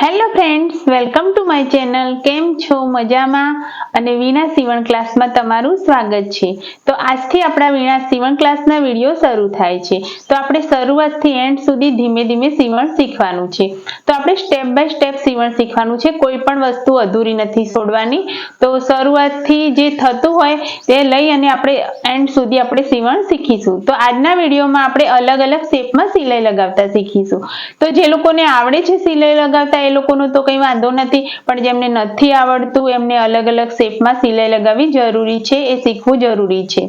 Hello friends, welcome to my channel. કેમ છો? મજામાં? અને વીણા સીવણ ક્લાસમાં તમારું સ્વાગત છે. તો આજથી આપણા વીણા સીવણ ક્લાસના વિડીયો શરૂ થાય છે. તો આપણે શરૂઆતથી એન્ડ સુધી ધીમે ધીમે સીવણ શીખવાનું છે. તો આપણે સ્ટેપ બાય સ્ટેપ સીવણ શીખવાનું છે. કોઈ પણ વસ્તુ અધૂરી નથી છોડવાની. તો શરૂઆતથી જે થતું હોય તે લઈ અને આપણે એન્ડ સુધી આપણે સીવણ શીખીશું. તો આજના વિડીયોમાં આપણે અલગ અલગ શેપમાં સિલાઈ લગાવતા શીખીશું. તો જે લોકોને આવડે છે સિલાઈ લગાવતા એ લોકોનો તો કંઈ વાંધો નથી, પણ જેમને નથી આવડતું એમને અલગ અલગ શેપમાં સિલાઈ લગાવવી જરૂરી છે, એ શીખવું જરૂરી છે.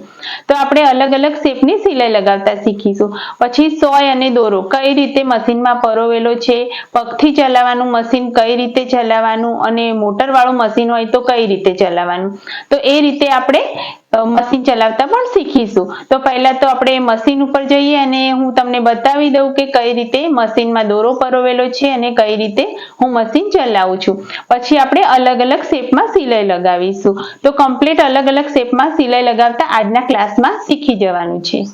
તો આપણે અલગ અલગ શેપની સિલાઈ લગાવતા શીખીશું. પછી સોય અને દોરો કઈ રીતે મશીનમાં પરોવેલો છે, પગથી ચલાવવાનું મશીન કઈ રીતે ચલાવવાનું અને મોટરવાળું મશીન હોય તો કઈ રીતે ચલાવવાનું, તો એ રીતે આપણે મશીન ચલાવતા પણ શીખીશું. તો પહેલા તો આપણે મશીન ઉપર જઈએ અને હું તમને બતાવી દઉં કે કઈ રીતે મશીનમાં દોરો પરોવેલો છે અને કઈ રીતે હું મશીન ચલાવું છું. પછી આપણે અલગ અલગ શેપમાં સિલાઈ લગાવીશું. તો કમ્પ્લીટ અલગ અલગ શેપમાં સિલાઈ લગાવતા આજના ક્લાસમાં શીખી જવાનું છે.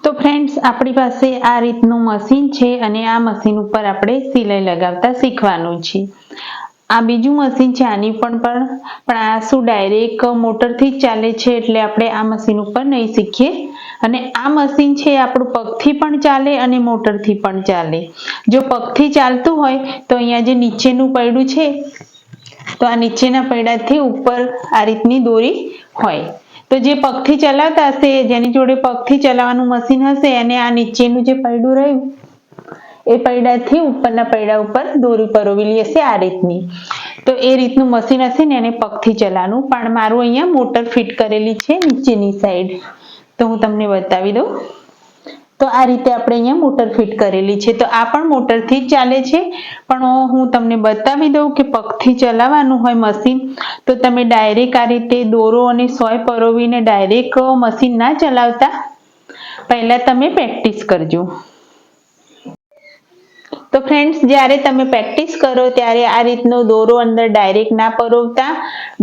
તો ફ્રેન્ડ્સ, આપણી પાસે આ રીતનું મશીન છે અને આ મશીન ઉપર આપણે સિલાઈ લગાવતા શીખવાનું છે. આ બીજું મશીન છે, આની પણ આ શું ડાયરેક્ટ મોટરથી જ ચાલે છે, એટલે આપણે આ મશીન ઉપર નહીં શીખીએ. અને આ મશીન છે આપણું પગથી પણ ચાલે અને મોટરથી પણ ચાલે. જો પગથી ચાલતું હોય તો અહીંયા જે નીચેનું પૈડું છે, તો આ નીચેના પૈડાથી ઉપર આ રીતની દોરી હોય. તો જે પગથી ચલાવતા હશે, જેની જોડે પગથી ચલાવવાનું મશીન હશે, અને આ નીચેનું જે પૈડું રહ્યું એ પૈડાથી ઉપરના પૈડા ઉપર દોરી પરોવેલી હશે આ રીતની. તો એ રીતનું મશીન હશે ને એને પગથી ચલાવવાનું. પણ મારું અહીંયા મોટર ફિટ કરેલી છે નીચેની સાઈડ, તો હું તમને બતાવી દઉં. તો આ રીતે આપણે અહીંયા મોટર ફિટ કરેલી છે. તો આ પણ મોટરથી જ ચાલે છે, પણ હું તમને બતાવી દઉં કે પગથી ચલાવવાનું હોય મશીન તો તમે ડાયરેક્ટ આ રીતે દોરો અને સોય પરોવીને ડાયરેક્ટ મશીન ના ચલાવતા, પહેલા તમે પ્રેક્ટિસ કરજો. તો ફ્રેન્ડ્સ, જ્યારે તમે પ્રેક્ટિસ કરો ત્યારે આ રીતનો દોરો અંદર ડાયરેક્ટ ના પરોવતા.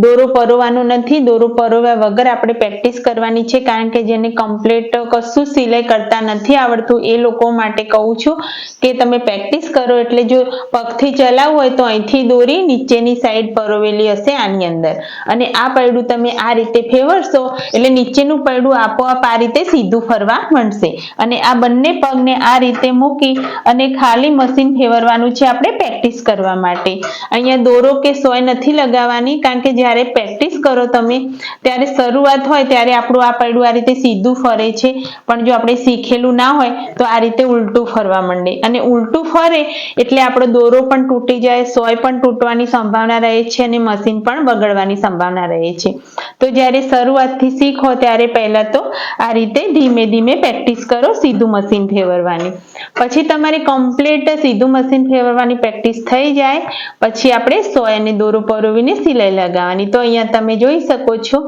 દોરો પરોવાનો નથી, દોરો પરોવ્યા વગર આપણે પ્રેક્ટિસ કરવાની છે. કારણ કે જેને કમ્પ્લીટ કશું સિલાઈ કરતા નથી આવડતું એ લોકો માટે કહું છું કે તમે પ્રેક્ટિસ કરો. એટલે જો પગથી ચલાવવું હોય તો અહીંથી દોરી નીચેની સાઈડ પરોવેલી હશે આની અંદર, અને આ પૈડું તમે આ રીતે ફેરવશો એટલે નીચેનું પૈડું આપોઆપ આ રીતે સીધું ફરવા માંડશે. અને આ બંને પગને આ રીતે મૂકી અને ખાલી મશીન ફેરવવાનું છે આપણે પ્રેક્ટિસ કરવા માટે. અહીંયા દોરો કે સોય નથી લગાવવાની, કારણ કે જ્યારે પ્રેક્ટિસ કરો તમે ત્યારે શરૂઆત હોય ત્યારે આપણું આ પૈડું આ રીતે સીધું ફરે છે, પણ જો આપણે શીખેલું ના હોય તો આ રીતે ઉલટું ફરવા માંડે, અને ઉલટું ફરે એટલે આપણો દોરો પણ તૂટી જાય, સોય પણ તૂટવાની સંભાવના રહે છે અને મશીન પણ બગડવાની સંભાવના રહે છે. તો જ્યારે શરૂઆતથી શીખો ત્યારે પહેલા તો આ રીતે ધીમે ધીમે પ્રેક્ટિસ કરો સીધું મશીન ફેરવવાની. પછી તમારે કમ્પ્લીટ સીધું મશીન ફેરવવાની પ્રેક્ટિસ થઈ જાય પછી આપણે સોય અને દોરો પરોવીને સિલાઈ લગાવવાની. તો અહીંયા તમે જોઈ શકો છો,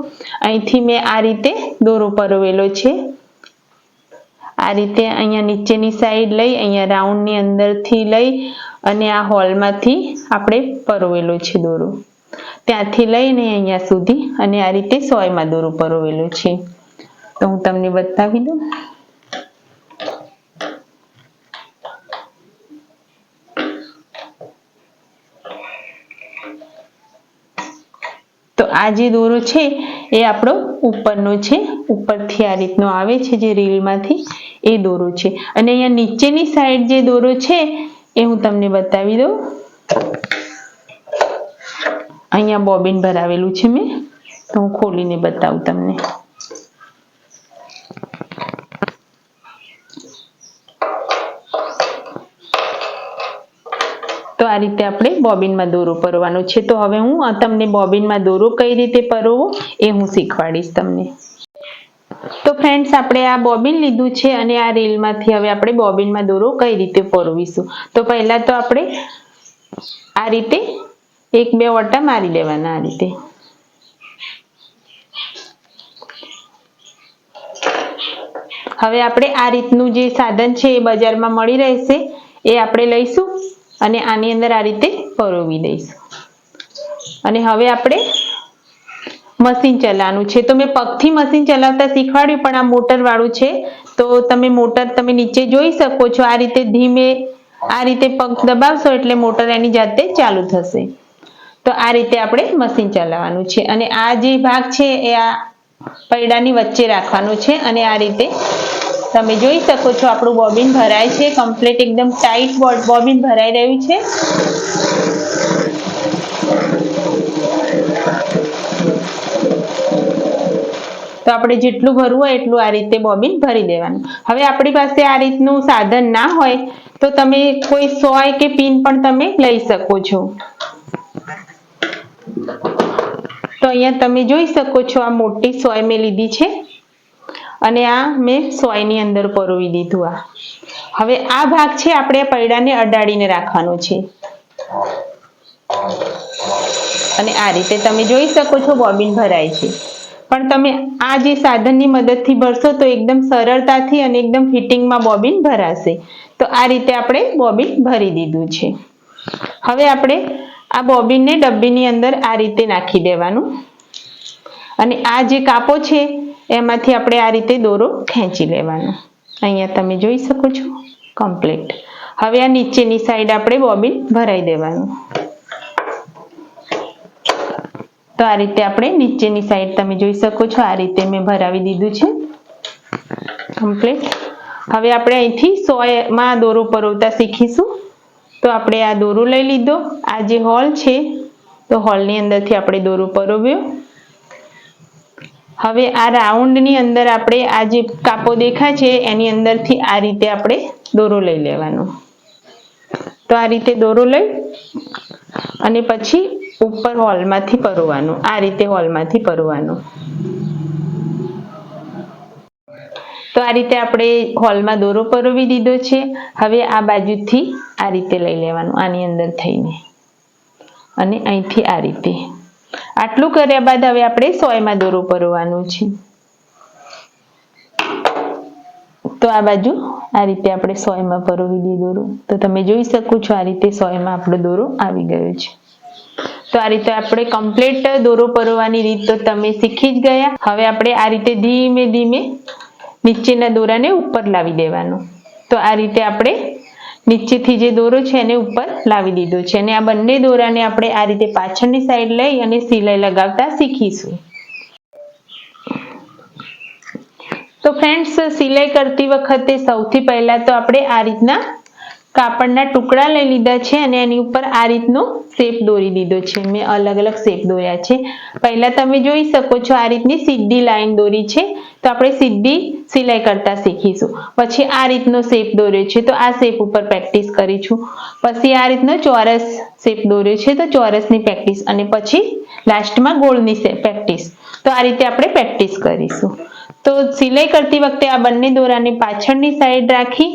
અહીંથી મેં આ રીતે દોરો પરોવેલો છે. આ રીતે અહીંયા નીચેની સાઈડ લઈ, અહીંયા રાઉન્ડની અંદરથી લઈ અને આ હોલમાંથી આપણે પરોવેલો છે દોરો, ત્યાંથી લઈને અહીંયા સુધી, અને આ રીતે સોયમાં દોરો પરોવેલો છે. તો હું તમને બતાવી દઉં. તો આ જે દોરો છે એ આપણો ઉપરનો છે, ઉપરથી આ રીતનો આવે છે જે રીલમાંથી, એ દોરો છે. અને અહીંયા નીચેની સાઈડ જે દોરો છે એ હું તમને બતાવી દઉં. અહીંયા બોબિન ભરાવેલું છે મેં, તો હું ખોલીને બતાવું તમને. તો આ રીતે આપણે બોબિનમાં દોરો પરોવાનો છે. તો હવે હું તમને બોબિનમાં દોરો કઈ રીતે પરોવો એ હું શીખવાડીશ તમને. તો ફ્રેન્ડ્સ, આપણે આ બોબિન લીધું છે અને આ રીલમાંથી હવે આપણે બોબિનમાં દોરો કઈ રીતે પરોવીશું. તો પહેલા તો આપણે આ રીતે એક બે ઓટા મારી દેવાના. આ રીતે હવે આપણે આ રીતનું જે સાધન છે એ બજારમાં મળી રહેશે, એ આપણે લઈશું અને આની અંદર આ રીતે પરોવી દઈશું. અને હવે આપણે મશીન ચલાવવાનું છે. તો મેં પગથી મશીન ચલાવતા શીખવાડ્યું, પણ આ મોટર વાળું છે તો તમે મોટર તમે નીચે જોઈ શકો છો. આ રીતે ધીમે આ રીતે પગ દબાવશો એટલે મોટર એની જાતે ચાલુ થશે. તો આ રીતે આપણે મશીન ચલાવવાનું છે અને આ જે ભાગ છે એ આ પૈડાની વચ્ચે રાખવાનો છે અને આ રીતે તમે જોઈ શકો છો આપણું બોબિન ભરાય છે. કમ્પ્લીટ એકદમ ટાઈટ બોબિન ભરાઈ રહ્યું છે. તો આપણે જેટલું ભરવું હોય એટલું આ રીતે બોબિન ભરી દેવાનું. હવે આપણી પાસે આ રીતનું સાધન ના હોય તો તમે કોઈ સોય કે પિન પણ તમે લઈ શકો છો. તો અહીંયા તમે જોઈ શકો છો આ મોટી સોય મેં લીધી છે અને આ મેં સોયની અંદર પરોવી દીધું. હવે આ ભાગ છે આપણે પૈડાને અડાડીને રાખવાનો છે અને આ રીતે તમે જોઈ શકો છો બોબિન ભરાય છે. પણ તમે આ જે સાધનની મદદથી ભરશો તો એકદમ સરળતાથી અને એકદમ ફિટિંગમાં બોબિન ભરાશે. તો આ રીતે આપણે બોબિન ભરી દીધું છે. હવે આપણે આ બોબિનને ડબ્બીની અંદર આ રીતે નાખી દેવાનું અને આ જે કાપો છે એમાંથી આપણે આ રીતે દોરો ખેંચી લેવાનો. અહીંયા તમે જોઈ શકો છો કમ્પ્લીટ. હવે આ નીચેની સાઈડ આપણે બોબિન ભરાઈ દેવાનું. તો આ રીતે આપણે નીચેની સાઈડ તમે જોઈ શકો છો આ રીતે મેં ભરાવી દીધું છે કમ્પ્લીટ. હવે આપણે અહીંથી સોયમાં દોરો પરોવતા શીખીશું. તો આપણે આ દોરો લઈ લીધો. આ જે હોલ છે તો હોલની અંદરથી આપણે દોરો પરોવ્યો. હવે આ રાઉન્ડની અંદર આપણે આ જે કાપો દેખાય છે એની અંદરથી આ રીતે આપણે દોરો લઈ લેવાનો. તો આ રીતે દોરો લઈ અને પછી ઉપર હોલમાંથી પરોવાનું. આ રીતે હોલમાંથી પરોવાનું. તો આ રીતે આપણે હોલમાં દોરો પરોવી દીધો છે. હવે આ બાજુથી આ રીતે લઈ લેવાનું આની અંદર થઈને અને અહીંથી આ રીતે. આટલું કર્યા બાદ હવે આપણે સોયમાં દોરો પરોવાનું છે. તો આ બાજુ આ રીતે આપણે સોયમાં પરોવી દીધો દોરો. તો તમે જોઈ શકો છો આ રીતે સોયમાં આપણો દોરો આવી ગયો છે. તો આ રીતે આપણે કમ્પ્લીટ દોરો પરોવાની રીત તો તમે શીખી જ ગયા. હવે આપણે આ રીતે ધીમે ધીમે નીચેના દોરાને ઉપર લાવી દેવાનો. તો આ રીતે આપણે નીચેથી જે દોરો છે એને ઉપર લાવી દીધો છે અને આ બંને દોરાને આપણે આ રીતે પાછળની સાઈડ લઈ અને સિલાઈ લગાવતા શીખીશું. તો ફ્રેન્ડ્સ, સિલાઈ કરતી વખતે સૌથી પહેલા તો આપણે આ રીતના કાપડના ટુકડા લઈ લીધા છે અને એની ઉપર આ રીતનો શેપ દોરી દીધો છે. મેં અલગ અલગ શેપ દોર્યા છે. પહેલા તમે જોઈ શકો છો આ રીતની સીધી લાઈન દોરી છે. તો આપણે સીધી સિલાઈ કરતા શીખીશું. પછી આ રીતનો શેપ દોર્યો છે તો આ શેપ ઉપર પ્રેક્ટિસ કરીશું. પછી આ રીતનો ચોરસ શેપ દોર્યો છે તો ચોરસની પ્રેક્ટિસ અને પછી લાસ્ટમાં ગોળની પ્રેક્ટિસ. તો આ રીતે આપણે પ્રેક્ટિસ કરીશું. તો સિલાઈ કરતી વખતે આ બંને દોરાને પાછળની સાઈડ રાખી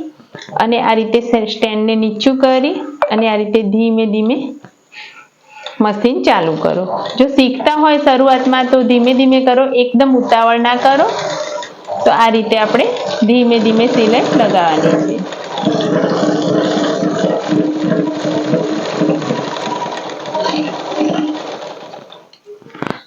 અને આ રીતે સ્ટેન્ડને નીચું કરી અને આ રીતે ધીમે ધીમે મશીન ચાલુ કરો. જો શીખતા હોય શરૂઆતમાં તો ધીમે ધીમે કરો, એકદમ ઉતાવળ ના કરો. તો આ રીતે આપણે ધીમે ધીમે સિલાઈ લગાવવાની છે.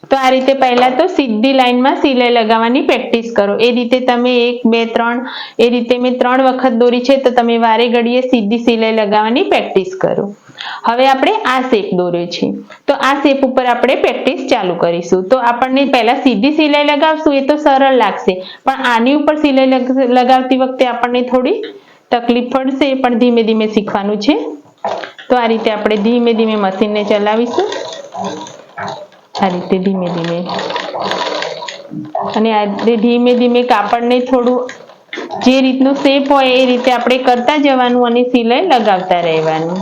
તો આ રીતે પહેલા તો સીધી લાઈનમાં સિલાઈ લગાવવાની પ્રેક્ટિસ કરો. એ રીતે તમે 1 2 3 એ રીતે મેં 3 વખત દોરી છે તો તમે વારે ઘડીએ સીધી સિલાઈ લગાવવાની પ્રેક્ટિસ કરો. હવે આપણે આ શેપ દોર્યો છે તો આ શેપ ઉપર આપણે પ્રેક્ટિસ ચાલુ કરીશું. તો આપણને પહેલા સીધી સિલાઈ લગાવશું એ તો સરળ લાગશે, પણ આની ઉપર સિલાઈ લગાવતી વખતે આપણને થોડી તકલીફ પડશે, પણ ધીમે ધીમે શીખવાનું છે. તો આ રીતે આપણે ધીમે ધીમે મશીનને ચલાવીશું. આ રીતે ધીમે ધીમે અને આ ધીમે ધીમે કાપડને થોડું જે રીતનું શેપ હોય એ રીતે આપણે કરતા જવાનું અને સિલાઈ લગાવતા રહેવાનું.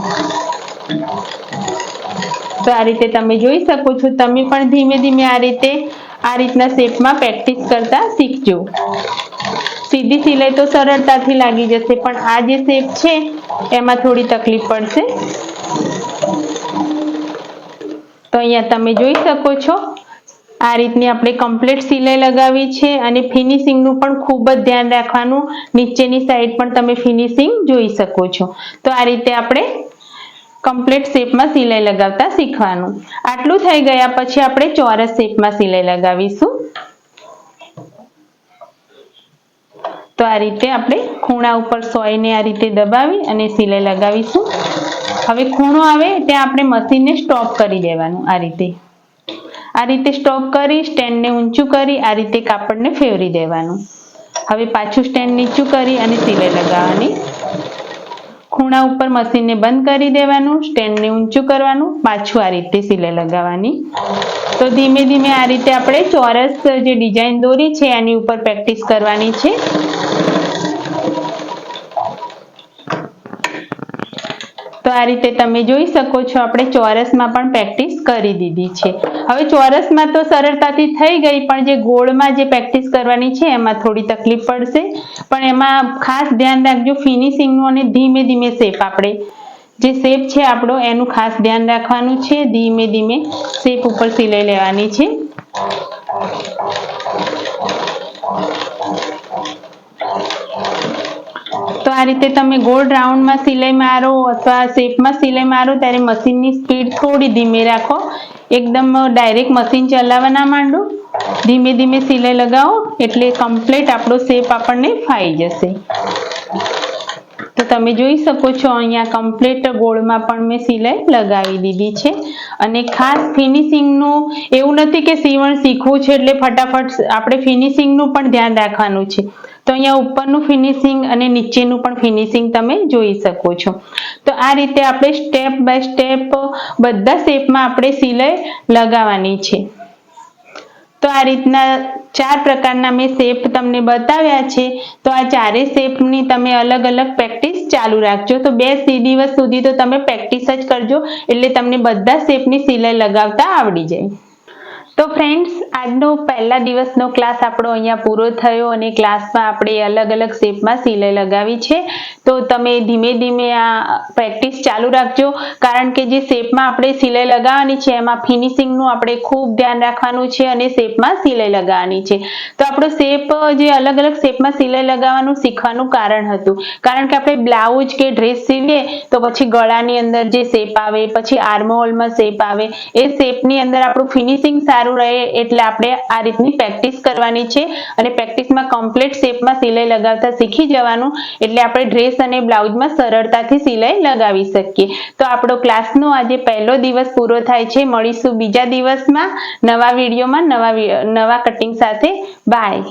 તો આ રીતે તમે જોઈ શકો છો. તમે પણ ધીમે ધીમે આ રીતના શેપમાં પ્રેક્ટિસ કરતા શીખજો. સીધી સિલાઈ તો સરળતાથી લાગી જશે, પણ આ જે શેપ છે એમાં થોડી તકલીફ પડશે. તો અહીંયા તમે જોઈ શકો છો આ રીતની આપણે કમ્પ્લીટ સિલાઈ લગાવી છે અને ફિનિશિંગનું પણ ખૂબ જ ધ્યાન રાખવાનું. નીચેની સાઈડ પણ તમે ફિનિશિંગ જોઈ શકો છો. તો આ રીતે આપણે કમ્પ્લીટ શેપમાં સિલાઈ લગાવતા શીખવાનું. આટલું થઈ ગયા પછી આપણે ચોરસ શેપમાં સિલાઈ લગાવીશું. તો આ રીતે આપણે ખૂણા ઉપર સોયને આ રીતે દબાવી અને સિલાઈ લગાવીશું. હવે ખૂણો આવે ત્યાં આપણે મશીનને સ્ટોપ કરી દેવાનું. આ રીતે સ્ટોપ કરી સ્ટેન્ડને ઊંચું કરી આ રીતે કાપડને ફેરવી દેવાનું. હવે પાછું સ્ટેન્ડ નીચું કરી અને સિલાઈ લગાવવાની. ખૂણા ઉપર મશીનને બંધ કરી દેવાનું, સ્ટેન્ડને ઊંચું કરવાનું, પાછું આ રીતે સિલાઈ લગાવવાની. તો ધીમે ધીમે આ રીતે આપણે ચોરસ જે ડિઝાઇન દોરી છે એની ઉપર પ્રેક્ટિસ કરવાની છે. તો આ રીતે તમે જોઈ શકો છો આપણે ચોરસમાં પણ પ્રેક્ટિસ કરી દીધી છે. હવે ચોરસમાં તો સરળતાથી થઈ ગઈ, પણ જે ગોળમાં જે પ્રેક્ટિસ કરવાની છે એમાં થોડી તકલીફ પડશે. પણ એમાં ખાસ ધ્યાન રાખજો ફિનિશિંગનું અને ધીમે ધીમે શેપ આપણે જે શેપ છે આપણો એનું ખાસ ધ્યાન રાખવાનું છે. ધીમે ધીમે શેપ ઉપર સિલાઈ લેવાની છે. તો આ રીતે તમે ગોળ રાઉન્ડમાં સિલાઈ મારો અથવા શેપમાં સિલાઈ મારો ત્યારે મશીનની સ્પીડ થોડી ધીમે રાખો. એકદમ ડાયરેક્ટ મશીન ચલાવવા ના માંડો. ધીમે ધીમે સિલાઈ લગાવો એટલે કમ્પ્લીટ આપણો શેપ આપણને ફાઈ જશે. તો તમે જોઈ શકો છો અહીંયા કમ્પ્લીટ ગોળમાં પણ મેં સિલાઈ લગાવી દીધી છે. અને ખાસ ફિનિશિંગનું એવું નથી કે સીવણ શીખવું છે એટલે ફટાફટ આપણે ફિનિશિંગનું પણ ધ્યાન રાખવાનું છે. તો અહીંયા ઉપરનું ફિનિશિંગ અને નીચેનું પણ ફિનિશિંગ તમે જોઈ શકો છો. તો આ રીતે આપણે સ્ટેપ બાય સ્ટેપ બધા શેપમાં આપણે સિલાઈ લગાવવાની છે. તો આ રીતના 4 પ્રકારના મેં શેપ તમને બતાવ્યા છે. તો આ ચારેય શેપની તમે અલગ અલગ પ્રેક્ટિસ ચાલુ રાખજો. તો 2 દિવસ સુધી તો તમે પ્રેક્ટિસ જ કરજો એટલે તમને બધા શેપની સિલાઈ લગાવતા આવડી જાય. તો ફ્રેન્ડ્સ, આજનો પહેલા દિવસનો ક્લાસ આપણો અહીંયા પૂરો થયો અને ક્લાસમાં આપણે અલગ અલગ શેપમાં સિલાઈ લગાવી છે. તો તમે ધીમે ધીમે આ પ્રેક્ટિસ ચાલુ રાખજો, કારણ કે જે શેપમાં આપણે સિલાઈ લગાવવાની છે એમાં ફિનિશિંગનું આપણે ખૂબ ધ્યાન રાખવાનું છે અને શેપમાં સિલાઈ લગાવવાની છે. તો આપણો શેપ જે અલગ અલગ શેપમાં સિલાઈ લગાવવાનું શીખવાનું કારણ હતું, કારણ કે આપણે બ્લાઉઝ કે ડ્રેસ સીવીએ તો પછી ગળાની અંદર જે શેપ આવે, પછી આર્મહોલમાં શેપ આવે, એ શેપની અંદર આપણું ફિનિશિંગ સારું રહે એટલે આપણે આ રીતની પ્રેક્ટિસ કરવાની છે. અને પ્રેક્ટિસમાં કમ્પ્લીટ શેપમાં સિલાઈ લગાવતા શીખી જવાનું એટલે આપણે ડ્રેસ અને બ્લાઉઝમાં સરળતાથી સિલાઈ લગાવી શકીએ. તો આપણો ક્લાસનો આજે પહેલો દિવસ પૂરો થાય છે. મળીશું બીજા દિવસમાં નવા વિડીયોમાં નવા કટિંગ સાથે. બાય.